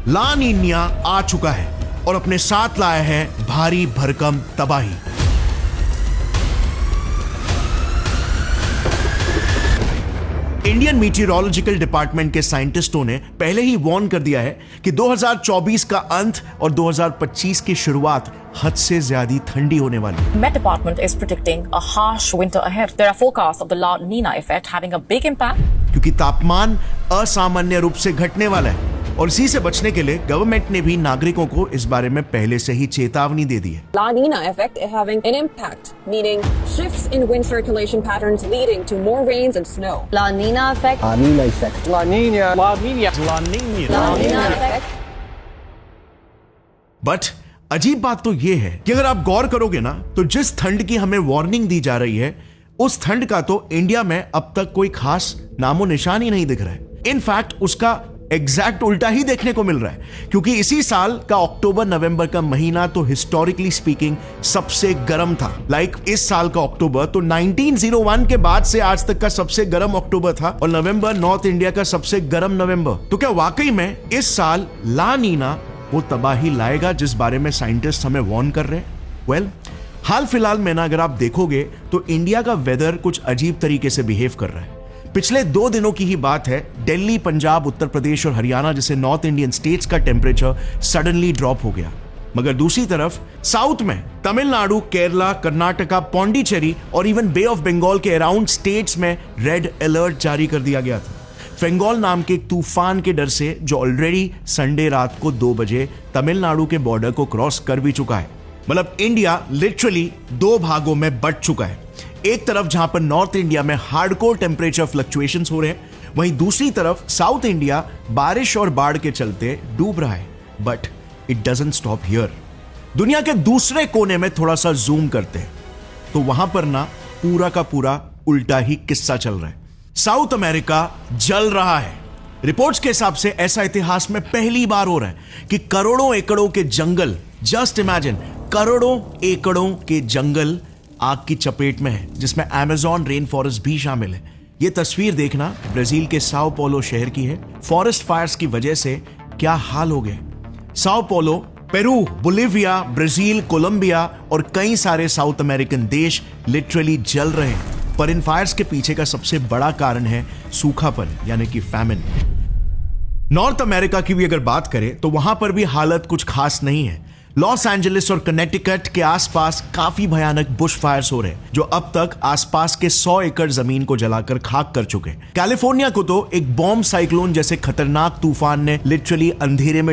ला Niña आ चुका है और अपने साथ लाया है भारी भरकम तबाही। इंडियन मीटियोरोलॉजिकल डिपार्टमेंट के साइंटिस्टों ने पहले ही वार्न कर दिया है कि 2024 का अंत और 2025 की शुरुआत हद से ज्यादा ठंडी होने वाली है। Met Department is predicting a harsh winter ahead. There are forecasts of the La Nina effect having a big impact. क्योंकि तापमान असामान्य रूप से घटने वाला है और इसी से बचने के लिए गवर्नमेंट ने भी नागरिकों को इस बारे में पहले से ही चेतावनी दे दी है। La Nina effect is having an impact, meaning shifts in wind circulation patterns leading to more rains and snow. La Nina effect. La Nina effect. La Nina. La Nina. La Nina. La Nina effect. But अजीब बात तो यह है कि अगर आप गौर करोगे ना तो जिस ठंड की हमें वार्निंग दी जा रही है उस ठंड का तो इंडिया में अब तक कोई खास नामो निशान ही नहीं दिख रहा है। इनफैक्ट उसका एग्जैक्ट उल्टा ही देखने को मिल रहा है, क्योंकि इसी साल का अक्टूबर नवंबर का महीना तो हिस्टोरिकली स्पीकिंग सबसे गर्म था। इस साल का अक्टूबर तो 1901 के बाद से आज तक का सबसे गर्म अक्टूबर था और नवंबर नॉर्थ इंडिया का सबसे गर्म नवंबर। तो क्या वाकई में इस साल ला नीना वो तबाही लाएगा जिस बारे में साइंटिस्ट हमें वार्न कर रहे हैं? हाल फिलहाल में ना अगर आप देखोगे तो इंडिया का वेदर कुछ अजीब तरीके से बिहेव कर रहा है। पिछले 2 दिनों की ही बात है, दिल्ली, पंजाब, उत्तर प्रदेश और हरियाणा जैसे नॉर्थ इंडियन स्टेट्स का टेम्परेचर सडनली ड्रॉप हो गया। मगर दूसरी तरफ साउथ में तमिलनाडु, केरला, कर्नाटका, पौंडीचेरी और इवन बे ऑफ बंगाल के अराउंड स्टेट्स में रेड अलर्ट जारी कर दिया गया था फेंगोल नाम के एक तूफान के डर से, जो ऑलरेडी संडे रात को 2 बजे तमिलनाडु के बॉर्डर को क्रॉस कर भी चुका है। मतलब इंडिया लिटरली 2 भागों में बंट चुका है। एक तरफ जहां पर नॉर्थ इंडिया में हार्डकोर टेम्परेचर फ्लक्चुएशंस हो रहे हैं, वहीं दूसरी तरफ साउथ इंडिया बारिश और बाढ़ के चलते डूब रहा है। But it doesn't stop here. दुनिया के दूसरे कोने में थोड़ा सा जूम करते हैं तो वहां पर ना पूरा का पूरा उल्टा ही किस्सा चल रहा है। साउथ अमेरिका जल रहा है। रिपोर्ट्स के हिसाब से ऐसा इतिहास में पहली बार हो रहा है कि करोड़ों एकड़ों के जंगल, जस्ट इमेजिन, करोड़ों एकड़ों के जंगल आग की चपेट में है, जिसमें अमेज़न रेन फॉरेस्ट भी शामिल है। यह तस्वीर देखना ब्राजील के साओ पोलो शहर की है। फॉरेस्ट फायर्स की वजह से क्या हाल हो गए। Sao Paulo, Peru, Bolivia, Brazil, Colombia और कई सारे साउथ अमेरिकन देश लिटरली जल रहे हैं। पर इन फायर्स के पीछे का सबसे बड़ा कारण है सूखापन, यानी कि फैमिन। नॉर्थ अमेरिका की भी अगर बात करें तो वहां पर भी हालत कुछ खास नहीं है। लॉस एंजलिस और कनेटिकट के आसपास काफी भयानक बुश फायर्स हो रहे हैं, जो अब तक आसपास के 100 एकड़ जमीन को जलाकर खाक कर चुके हैं। कैलिफोर्निया को तो एक बॉम्ब साइक्लोन जैसे खतरनाक तूफान ने लिटरली अंधेरे में